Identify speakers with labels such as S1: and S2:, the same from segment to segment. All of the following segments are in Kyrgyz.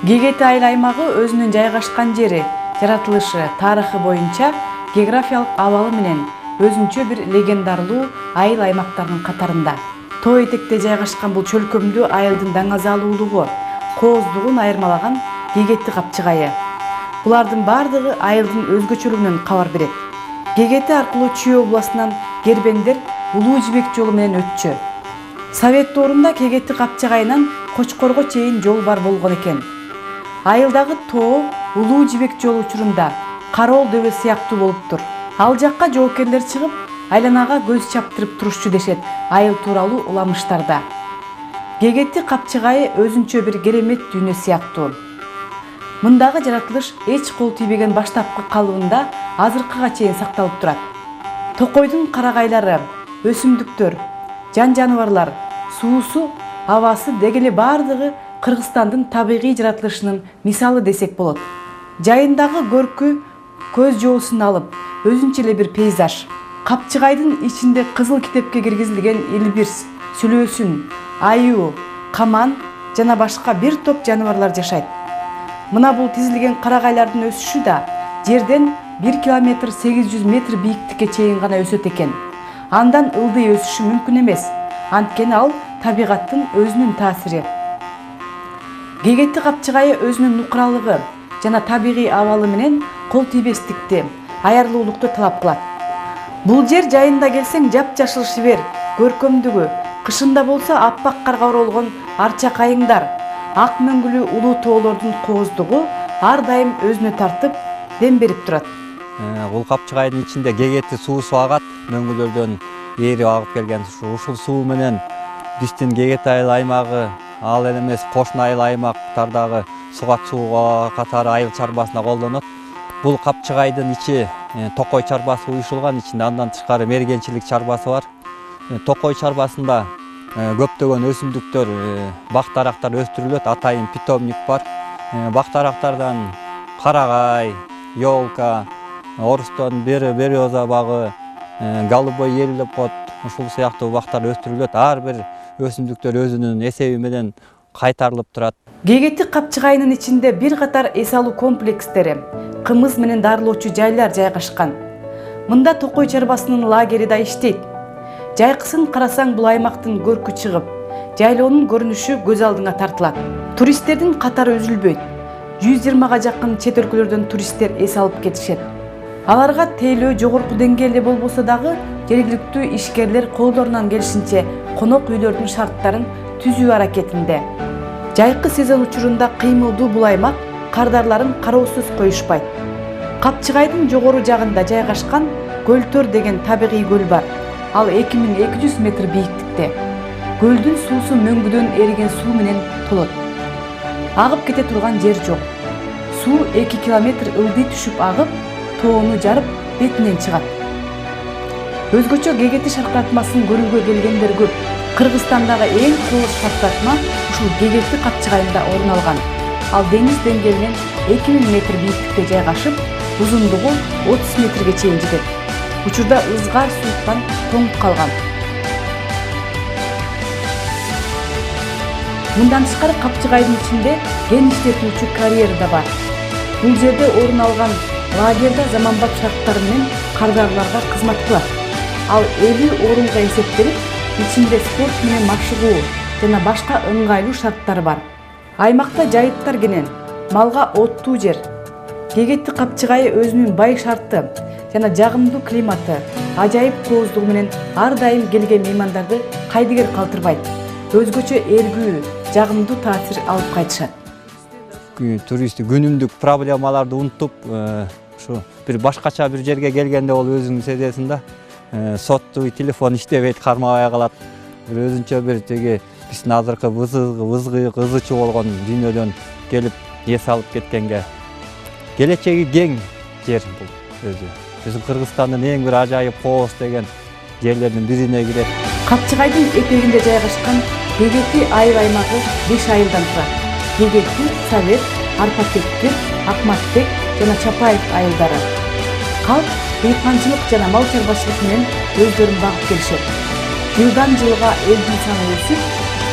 S1: Гегети айыл аймагы өзүнүн жайгашкан жери, жаратылышы, тарыхы боюнча географиялык абалы менен өзүнчө бир легендарлуу айыл аймактарынын катарында. Тоо этекте жайгашкан бул чөлкөмдүү айылдын даңазалуулугу, кооздугун айырмалаган Гегети капчыгайы. Булардын бардыгы айылдын өзгөчөлүгүнөн кабар берет. Гегети аркылуу Чүй областынан кербендер Улуу Жибек жолу менен өтчү. Совет доорунда Гегети капчыгайынан Кочкорго чейин жол бар болгон экен. Айылдагы тоо Улуу Жибек жолу учурунда Кароол дөбө сыяктуу болуптур. Ал жакка жоокерлер чыгып, айланага көз чаптырып турушчу дешет айыл тууралуу уламыштарда. Гегети капчыгайы өзүнчө бир керемет дүйнө сыяктуу. Мындагы жаратылыш эч кол тийбеген баштапкы калыбында азыркыга чейин сакталып турат. Токойдун карагайлары, өсүмдүктөр, жан-жаныбарлар, суусу, абасы деги эле бардыгы Кыргызстандын табигый жаратылышынын мисалы десек болот. Жайындагы көркү көз жоосун алып, өзүнчө эле бир пейзаж. Капчыгайдын ичинде кызыл китепке киргизилген илбирс, сүлөөсүн, аюу, каман жана башка бир топ жаныбарлар жашайт. Мына бул тизилген карагайлардын өсүшү да жерден 1 километр 800 метр бийиктикке чейин гана өсөт экен. Андан ылдый өсүшү мүмкүн эмес. Анткени ал табигаттын өзүнүн таасири. Гегети капчыгайы өзүнүн нукуралыгы жана табигый абалы менен кол тийбестикти, аярлуулукту талап кылат. Бул жер жайында келсең жапжашыл шибер, көркөмдүгү, кышында болсо аппак карга оролгон арча кайыңдар, ак мөңгүлүү улуу тоолордун кооздугу ар дайым өзүнө тартып, дем берип турат.
S2: Бул капчыгайдын ичинде Гегети суусу агат, мөңгүлөрдөн ээрип агып келген. Ушул суу менен биздин Гегети айыл аймагы, ал эле эмес кошуна айыл аймактардагы сугат сууга катары айыл чарбасына колдонот. Бул капчыгайдын ичи Токой чарбасы уюшулган, ичинде андан тышкары мергенчилик чарбасы бар. Токой чарбасында көптөгөн өсүмдүктөр, бак дарактар өстүрүлөт, атайын питомник бар. Бак дарактардан карагай, ёлка, орустон береза багы, голубой ельлепот, ушул сыяктуу бактар өстүрүлөт. Ар бир өсүмдүктөр өзүнүн эсеби менен кайтарылып турат.
S1: Гегети капчыгайынын ичинде бир катар эс алуу комплекстери, кымыз менен дарылоочу жайлар жайгашкан. Мында Токой чарбасынын лагери да иштейт. Жайкысын карасаң бул аймактын көркү чыгып, жайлоонун көрүнүшү көз алдыңа тартылат. Туристтердин катары үзүлбөйт. 120га жакын чет өлкөлөрдөн туристтер эс алып кетишет. Аларга тейлөө жогорку деңгээлде болбосо дагы жергиликтүү ишкерлер колдорунан келишинче конок үйлөрдүн шарттарын түзүү аракетинде. Жайкы сезон учурунда кыймылдуу бул аймак кардарларын кароосуз коюшпайт. Капчыгайдын жогору жагында жайгашкан Көлтөр деген табигый көл бар. Ал 2200 метр бийиктикте. Көлдүн суусу мөңгүдөн эриген суу менен толот. Агып кете турган жер жок. Суу 2 километр ылдый түшүп агып, тоону жарып, бетинен чыгат. Өзгөчө Гегети шаркыратмасын көрүүгө келгендер көп. Кыргызстандагы эң кооз шаркыратма ушул Гегети капчыгайында орун алган. Ал деңиз деңгээлинен 2000 метр бийиктикте жайгашып, узундугу 30 метрге чейин жетет. Учурда ызгар сууттан тоңуп калган. Мындан тышкары капчыгайдын ичинде кен иштетүүчү карьер да бар. Бул жерде орун алган лагерда заманбап шарттар менен кардарларга кызмат кылат. Ал 50 орунга эсептелип, ичинде спорт менен машыгуу жана башка ыңгайлуу шарттар бар. Аймакта жайыттар кенен, малга оттуу жер. Гегети капчыгайы өзүнүн бай шарты жана жагымдуу климаты, ажайып кооздугу менен ар дайым келген меймандарды кайдыгер калтырбайт. Өзгөчө эргүү, жагымдуу таасир алып кайтышат.
S2: Турист күнүмдүк проблемаларды унутуп, ушу бир башкача бир жерге келгенде ол өзүң сезесиң да. Соттуу телефон иштебейт, кармабай калат. Бир өзүнчө бир теги биздин азыркы ызычы болгон дүйнөдөн келип эс алып кеткенге келечеги кең жер бул өзү. Биздин Кыргызстандын эң бир ажайып кооз деген жерлердин бирине кирет.
S1: Капчыгайдын этегинде жайгашкан Гегети айыл аймагы 5 айылдан турат. Гегети, Совет, Арпатекти, Акматбек жана Чапаев айылдары. Калп дыйканчылык жана мал чарбачылык менен өздөрүн багып келишет. Жылдан жылга элдин саны өсүп,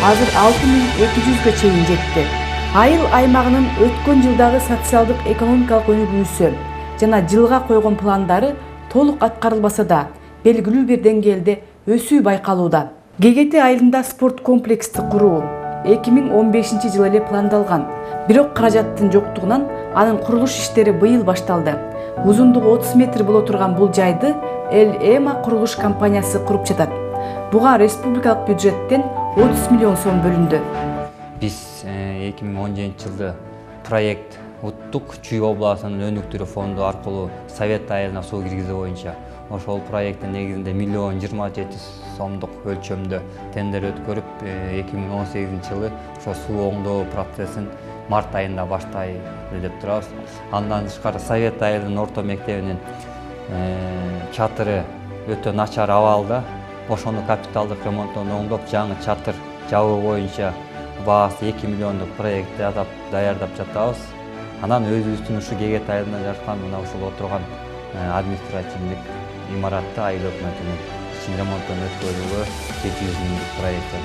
S1: азыр 6200ге чейин жетти. Айыл аймагынын өткөн жылдагы социалдык экономикалык өнүгүүсү жана жылга койгон пландары толук аткарылбаса да, белгилүү бир деңгээлде өсүү байкалууда. ГГТ айылында спорт комплексти куруу 2015 жылы эле пландалган. Бирок каражаттын жоктугунан анын курулуш иштери быйыл башталды. Узундугу 30 метр боло турган бул жайды ЭМА курулуш компаниясы куруп жатат. Буга республикалык бюджеттен 30 миллион сом бөлүндү.
S2: Биз 2017 жылды проект Уттук Чүй областынын өнүктүрүү фонду аркылуу Совет айылына суу киргизүү боюнча ошол проекттин негизинде 1,27 миллион сомдук өлчөмдө тендер өткөрүп 2018 жылы ошо суу оңдоо процессин март айында баштайлы деп турабыз. Андан тышкары Совет айылынын орто мектебинин чатыры өтө начар абалда. Ошону капиталдык ремонттон оңдоп, жаңы чатыр жабуу боюнча баасы 2 миллиондук проектти даярдап жатабыз. Анан өзүбүздүн ушу ГГТ айылында жаткан мына ушул отурган административдик имаратты айыл өкмөтүнүн ичин ремонттон өткөрүүгө 700 миңдик проект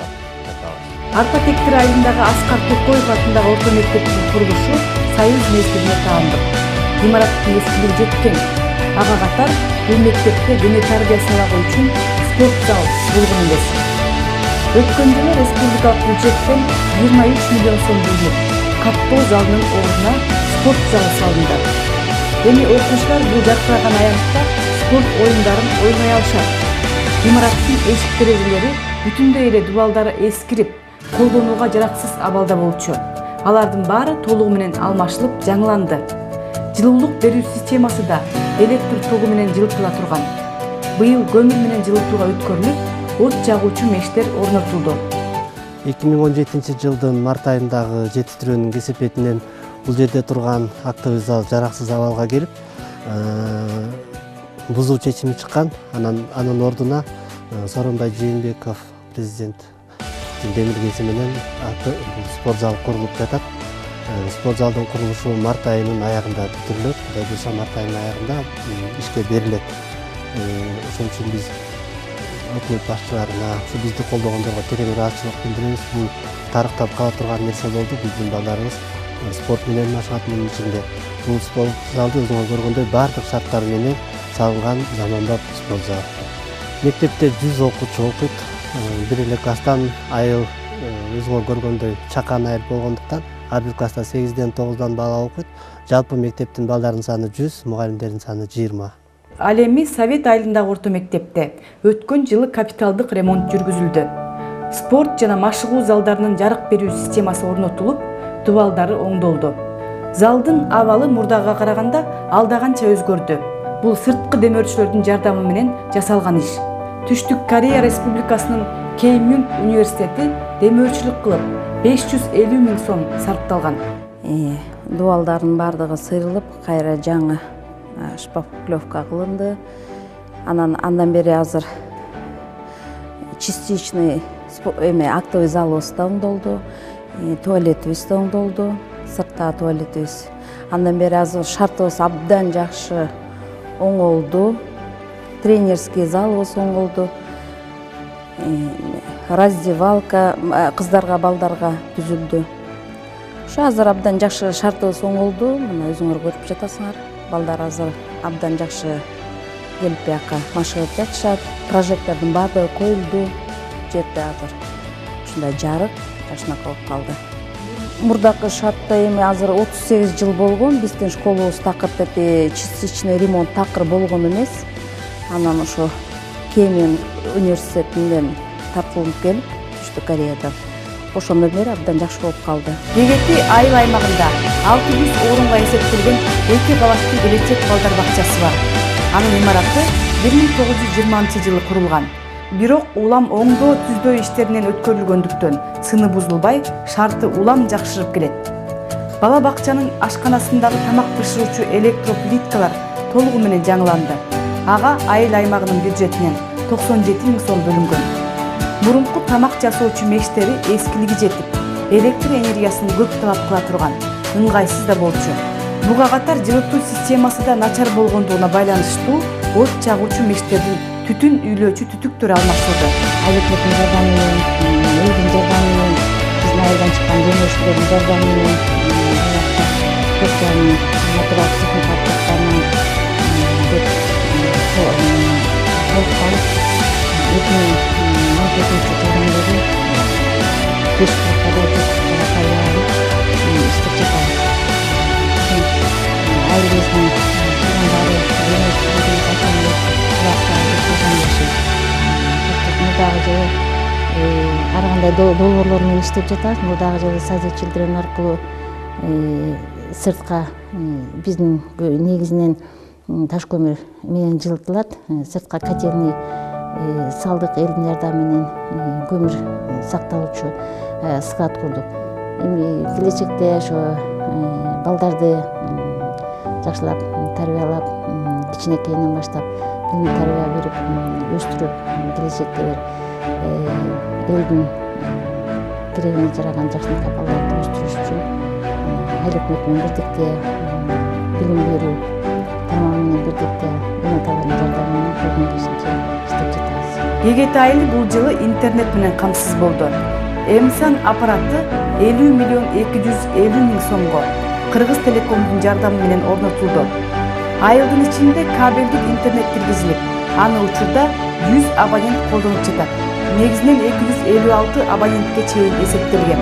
S2: жатабыз.
S1: Арпа Тектир айылындагы Аскар Токоев атындагы орто мектептин курулушу союз мезгилине таандык. Имараттын эскилиги жеткен. Ага катар бул мектепте дене тарбия сабагы үчүн спорт зал болгон эмес. Өткөн жылы республикалык бюджеттен 23 миллион сом бөлүнүп, каттоо залынын ордуна спорт залы салынды. Эми окуучулар бул жаркыраган аянтта спорт оюндарын ойной алышат. Имараттын эшик терезелери бүтүндөй эле дубалдары эскирип, колдонууга жараксыз абалда болчу. Алардын баары толугу менен алмашылып, жаңыланды. Жылуулук берүү системасы да электр тогу менен жылытыла турган. Быйыл көмүр менен жылытууга өткөрүлүп, от жагуучу мештер орнотулду.
S3: 2017 жылдын март айындагы жетиштирүүнүн кесепетинен бул жерде турган актовый зал жараксыз абалга келип, бузуу чечими чыккан. Анын ордуна Сооронбай Жээнбеков президент демилгеси менен спорт зал курулуп жатат. Спорт залдын курулушу март айынын аягында бүтүрүлөт. Кудай буюрса март айынын аягында ишке берилет. Ошон үчүн биз өкмөт башчыларына, бизди колдогондорго терең ыраазычылык билдиребиз. Бул тарыктап кала турган нерсе болду. Биздин балдарыбыз спорт менен машыгат, мунун ичинде бул спорт залды өзүңөр көргөндөй баардык шарттар менен салынган заманбап спорт зал. Мектепте 100 окуучу окуйт. Бир эле класстан айыл өзүңөр көргөндөй чакан айыл болгондуктан ар бир класста 8-ден 9-дан бала окуйт. Жалпы мектептин балдарынын саны 100, мугалимдердин саны 20.
S1: Ал эми Совет айылындагы орто мектепте өткөн жылы капиталдык ремонт жүргүзүлдү. Спорт жана машыгуу залдарынын жарык берүү системасы орнотулуп, дубалдары оңдолду. Залдын абалы мурдага караганда алдаганча өзгөрдү. Бул сырткы демөөрчүлөрдүн жардамы менен жасалган иш. Түштүк Корея Республикасынын Кеймюн университети демөөрчүлүк кылып 550 миң сом сарпталган.
S4: Дубалдардын бардыгы сырылып, кайра жаңы шпаклевка кылынды. Андан бери азыр частичный актовый залыбыз да оңдолду, туалетибиз да оңдолду, сырттагы туалетибиз. Андан бери азыр шартыбыз абдан жакшы оңолду. Тренерский залыбыз оңолду. Раздевалка кыздарга, балдарга түзүлдү. Ушу азыр абдан жакшы шартыбыз оңолду. Мына өзүңөр көрүп жатасыңар. Балдар азыр абдан жакшы келип бияка машыгып жатышат. Прожектордун баардыгы коюлду. Жерде азыр ушундай жарык, жашнак болуп калды. Мурдакы шартта эми азыр 38 жыл болгон. Биздин школубуз такыр частичный ремонт такыр болгон эмес. Анан ошо Кеймюн университетинен тартылып келип, Түштүк Кореядан. Ошондон бери абдан жакшы болуп калды.
S1: ГГТ айыл аймагында 600 орунга эсептелген 2 кабаттуу келечек балдар бакчасы бар. Анын имараты 1920 жылы курулган. Бирок улам оңдоо түздөө иштеринен өткөрүлгөндүктөн сыны бузулбай, шарты улам жакшырып келет. Бала бакчанын ашканасындагы тамак бышыруучу электроплиткалар толугу менен жаңыланды. Ага айыл аймагынын бюджетинен 97 миң сом бөлүнгөн. Мурунку тамак жасоочу мештери эскилиги жетип, электр энергиясын көп талап кыла турган, ыңгайсыз да болчу. Буга катар жылытуу системасы да начар болгондугуна байланыштуу от жагуучу мештердин түтүн үйлөөчү түтүктөрү алмаштырды.
S4: Айыл өкмөтүнүн жардамы менен, элдин жардамы менен айылдан чыккан демөөрчүлөрдүн жардамы менен Түркиянын материалдык техникалык жактарынан көп толукталып 2017 жылдан бери 5 кыркка жук пайдаланып иштеп жатабыз. Айылыбыздын тургундары демөөрчүлөрдүн дагы жылы ар кандай долбоорлор менен иштеп жатабыз. Бул дагы жылы Save Children аркылуу сыртка биздин негизинен таш көмүр менен жылытылат. Сыртка котельный салдык элдин жардамы менен көмүр сакталуучу склад курдук. Эми келечекте ошо балдарды жакшылап тарбиялап, кичинекейинен баштап илимий тарбия берип, өстүрүп, келечекте бир элдин тирегине жараган жакшынакай балдарды өстүрүш үчүн айыл өкмөтү менен бирдикте билим берүү тармагы менен бирдикте эменталардын жардамы менен колдон келишинче иштеп жатабыз.
S1: эгет айыл бул жылы интернет менен камсыз болду. Эмсан аппараты 50 миллион 250 миң сомго Кыргыз Телекомдун жардамы менен орнотулду. Айылдын ичинде кабелдик интернет киргизилип, аны учурда 100 абонент колдонуп жатат. Негизинен 256 абонентке чейин эсептелген.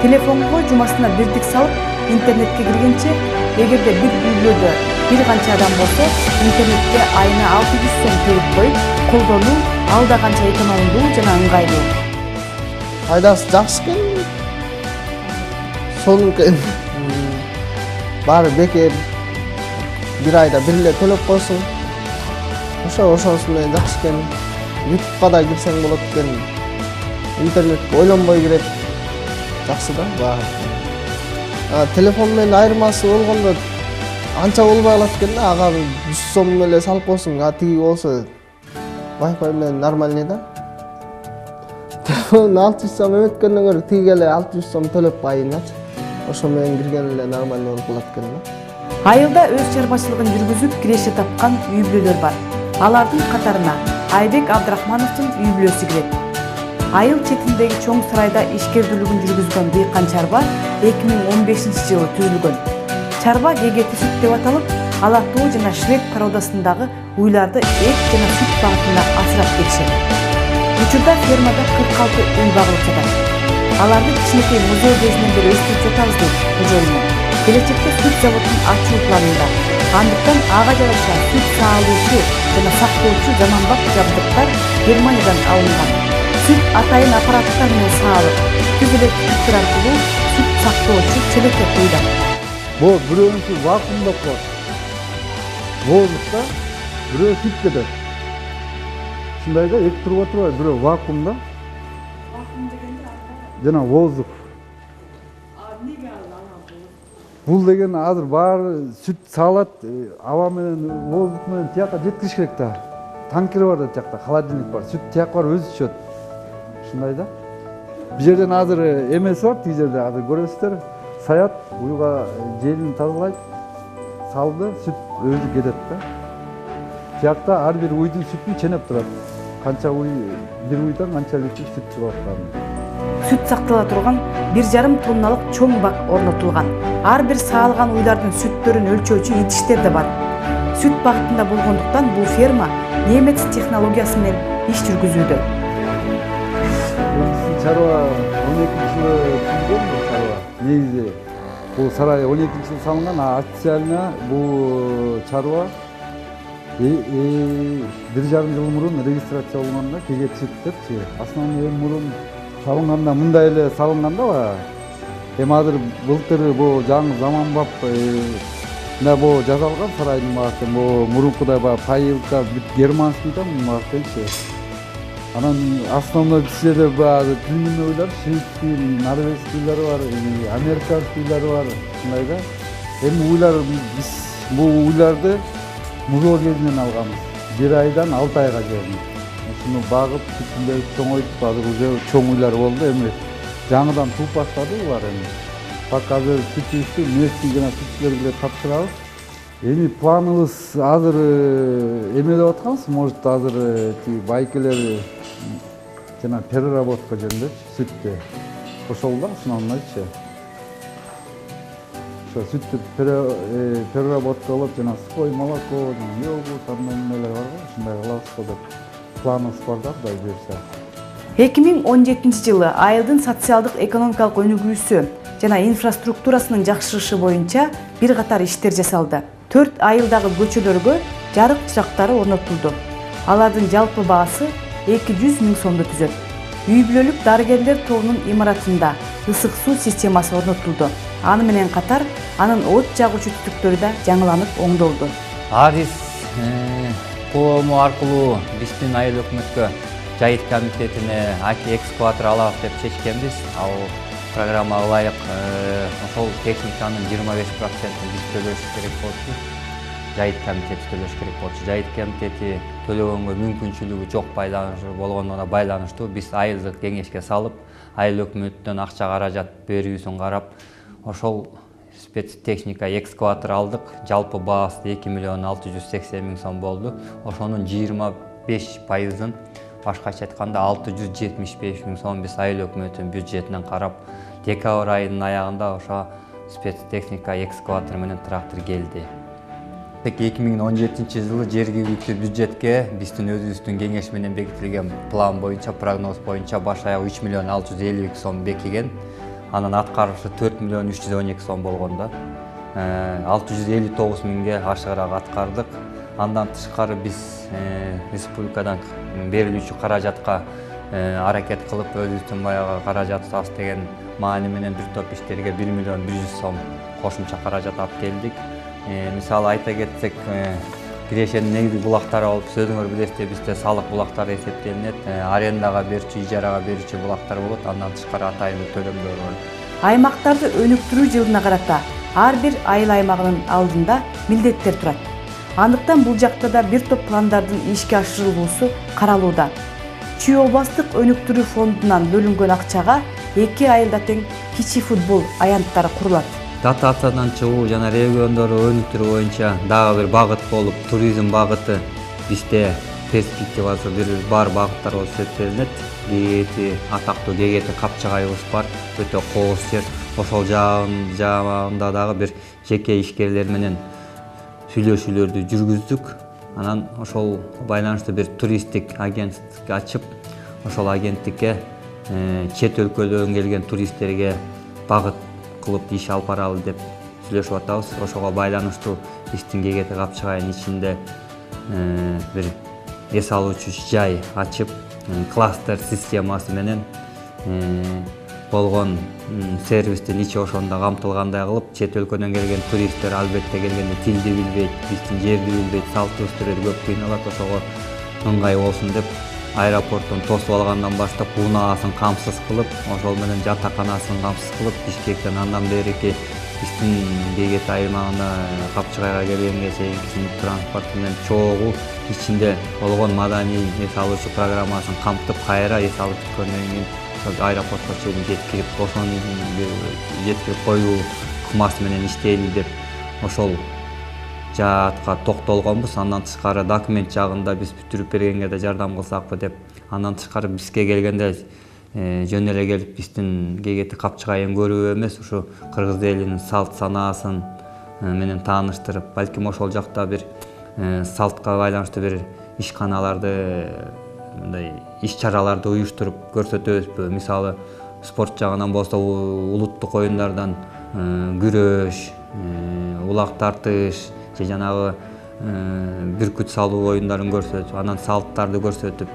S1: Телефонго жумасына бирдик салып, интернетке киргенче, эгерде бир үйлөдө бир канча адам болсо, интернетке айына 600 сом төлөп коюп, колдонуу алда канча экономдуу жана ыңгайлуу.
S3: Пайдасы жакшы экен. Сонун баары бекер бир айда бир эле төлөп койсуң. Ошонусу менен жакшы экен. YouTube'га да кирсең болот экен. Интернетке ойлонбой кирет. Жакшы да баары. Телефон менен айырмасы болгондо анча болбой калат экен да. Ага 100 сом эле салып койсуң. Тиги болсо Wi-Fi менен нормальный да. Телефон 600 сом эметкенден көрө тиги эле 600 сом төлөп айыначы. Ошо менен кирген эле нормальный болуп калат экен да.
S1: Айылда өз чарбачылыгын жүргүзүп киреше тапкан үй бүлөлөр бар. Алардын катарына Айбек Абдрахмановдун үй бүлөсү кирет. Айыл четиндеги чоң сарайда ишкердүүлүгүн жүргүзгөн дыйкан чарба 2015-жылы түзүлгөн. Чарба гегети сүт деп аталып, ала тоо жана швед породасындагы уйларды эт жана сүт багытында асырап келишет. Учурда фермада 46 үй багылып жатат. Аларды кичинекей музей кезинен бери өстүрүп жатабыз дейт кожоюну. Келечекте сүт заводун ачуу планында. Андыктан ага жараша сүт саалоочу жана сактоочу заманбап жабдыктар Германиядан алынган. Сүт атайын аппараттар менен саалып, түз эле түтүктөр аркылуу сүт сактоочу челекке куйда.
S5: Бул бирөөнүкү вакуумда коет. Воздухта бирөө сүт кетет. Ушундай да эки туруп отурбайбы, бирөө вакуумда. Вакуум дегенде жана воздух. Бул деген азыр баары сүт саалат, аба менен, воздух менен тияка жеткириш керек да. Танкер бар да тиякта, холодильник бар, сүт тияк бар өзү түшөт. Ушундай да. Бул жерден азыр эмеси бар, тиги жерде азыр көрөсүздөр. Саят, уйга желин тазалайт, салды, сүт өзү кетет да. Тиякта ар бир уйдун сүтүн ченеп турат. Канча уй, бир уйдан канча литр сүт чыгып атканын.
S1: Сүт сактала турган 1,5 тонналык чоң бак орнотулган. Ар бир саалган уйлардын сүттөрүн өлчөөчү идиштер да бар. Сүт багытында болгондуктан бул ферма немец технологиясы менен иш жүргүзүүдө.
S5: Чарба 12-жылы түзүлгөн бул чарба. Негизи бул сарай 12-жылы салынган, официально бул чарба 1,5 жыл мурун регистрация болгондо кегет сүттерчи. Основной мурун салынганда мындай эле салынган да. Эми азыр былтыр бул жаңы заманбап бул жасалган сарайдын багыты. Бул мурункудай пайылка германский да багытчы. Анан основной кишилерде баары пилмин уйлар, шведский, норвежский уйлар бар, американский уйлар бар, ушундай да. Эми уйлар биз бул уйларды музоо кезинен алганбыз. 1 айдан 6 айга чейин. Ушуну багып, бүтүндөй чоңойтуп, азыр уже чоң уйлар болду. Эми жаңыдан тууп баштады булар эми. Пока азыр сүтүштү местный жана сүтчүлөргө тапшырабыз. Эми планыбыз азыр эме деп атканбыз, может азыр байкелер жана переработка жөнүндө сүттү. ошол да основнойчу. Ошо сүттү переработкалап жана спой молоко, йогурт, андай нелер бар го, ушундай кылабыз го деп планыбыз бар да, Кудай буюрса.
S1: 2017 жылы айылдын социалдык экономикалык өнүгүүсү жана инфраструктурасынын жакшырышы боюнча бир катар иштер жасалды. 4 айылдагы көчөлөргө жарык чырактары орнотулду. Алардын жалпы баасы 200 000 сомду түзөт. Үй бүлөлүк дарыгерлер тобунун имаратында ысык суу системасы орнотулду. Аны менен катар анын от жагуучу түтүктөрү да жаңыланып оңдолду.
S2: Арис коому аркылуу биздин айыл өкмөткө жайыт комитетине аки экскаватор алабыз деп чечкенбиз. Ал программага ылайык ошол техниканын 25%-ын биз төлөш керек болчу. Жайыт комитети төлөш керек болчу. Жайыт комитети төлөгөнгө мүмкүнчүлүгү жок болгондугуна байланыштуу биз айылдык кеңешке салып, айыл өкмөттөн акча каражат берүүсүн карап, ошол спецтехника экскаватор алдык. Жалпы баасы 2 680 000 сом болду. Ошонун 25%-ын башкача айтканда 675 000 сом биз айыл өкмөтүнүн бюджетинен карап, декабрь айынын аягында ошо спецтехника экскаватор менен трактор келди. 2017 жылы жергиликтүү бюджетке биздин өзүбүздүн кеңеш менен бекитилген план боюнча, прогноз боюнча баш аягы 3 652 000 сом бекиген. Анын аткарышы 4 312 сом болгон да. 659 000ге ашыгыраак аткардык. Андан тышкары биз республикадан берилүүчү каражатка аракет кылып, өзүбүздүн баягы каражат табыз деген маани менен бир топ иштерге 1 100 000 сом кошумча каражат алып келдик. Мисалы айта кетсек, Кирешенин негизги булактары болуп, өзүңөр билесиздер, бизде салык булактары эсептелинет, арендага берүүчү, ижарага берүүчү булактар болот, андан тышкары атайын төлөмдөр бар.
S1: Аймактарды өнүктүрүү жылына карата ар бир айыл аймагынын алдында милдеттер турат. Андыктан бул жакта да бир топ пландардын ишке ашырылуусу каралууда. Чүй областык өнүктүрүү фондунан бөлүнгөн акчага 2 айылда тең кичи футбол аянттары курулат.
S2: Дотациядан чыгуу жана региондорду өнүктүрүү боюнча дагы бир багыт болуп, туризм багыты бизде перспективасы бир бар багыттар болуп эсептелинет. Гегети, атактуу Гегети капчыгайыбыз бар, өтө кооз жер. Ошол жагында дагы бир жеке ишкерлер менен сүйлөшүүлөрдү жүргүздүк. Анан ошол байланыштуу бир туристтик агенттик ачып, ошол агенттикке чет өлкөлөрдөн келген туристтерге багыт кылып иш алып баралы деп сүйлөшүп атабыз. Ошого байланыштуу биздин Гегети капчыгайынын ичинде бир эс алуучу жай ачып, кластер системасы менен болгон сервистин ичи ошондо камтылгандай кылып, чет өлкөдөн келген туристтер албетте келгенде тилди билбейт, биздин жерди билбейт, салт-дустурду көп кыйналат, ошого ыңгай болсун деп аэропорттон тосуп алгандан баштап унаасын камсыз кылып, ошол менен жатаканасын камсыз кылып, Бишкектен андан берки биздин Гегети аймагына Капчыгайга келгенге чейинки транспорт менен чогуу ичинде болгон маданий эс алуучу программасын камтып, кайра эс алып бүткөндөн кийин аэропортко чейин жеткирип, ошону жеткирип коюу ыкмасы менен иштейли деп ошол жаатка токтолгонбуз. Андан тышкары документ жагында биз бүтүрүп бергенге да жардам кылсакпы деп. Андан тышкары бизге келгенде жөн эле келип биздин Гегети Капчыгайын көрүү эмес, ушу кыргыз элинин салт санаасын менен тааныштырып, балким ошол жакта бир салтка байланыштуу бир ишканаларды, мындай иш-чараларды уюштуруп көрсөтөбүзбү. Мисалы, спорт жагынан болсо улуттук оюндардан күрөш, улак тартыш, же жанагы бүркүт салуу оюндарын көрсөтүп, анан салттарды көрсөтүп,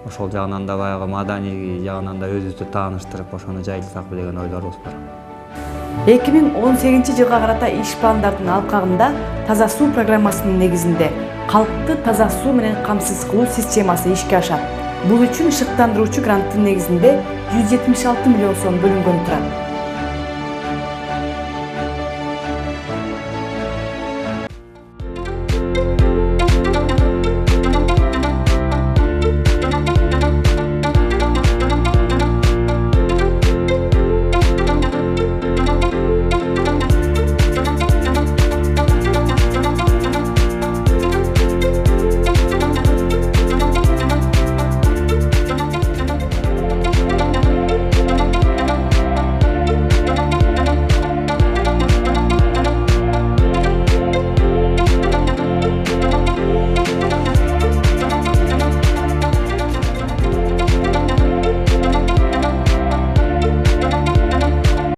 S2: ошол жагынан да баягы маданий жагынан да өзүбүздү тааныштырып, ошону жайылсакпы деген ойлорубуз бар.
S1: 2018 жылга карата иш пландардын алкагында таза суу программасынын негизинде калкты таза суу менен камсыз кылуу системасы ишке ашат. Бул үчүн шыктандыруучу гранттын негизинде 176 миллион сом бөлүнгөн турат.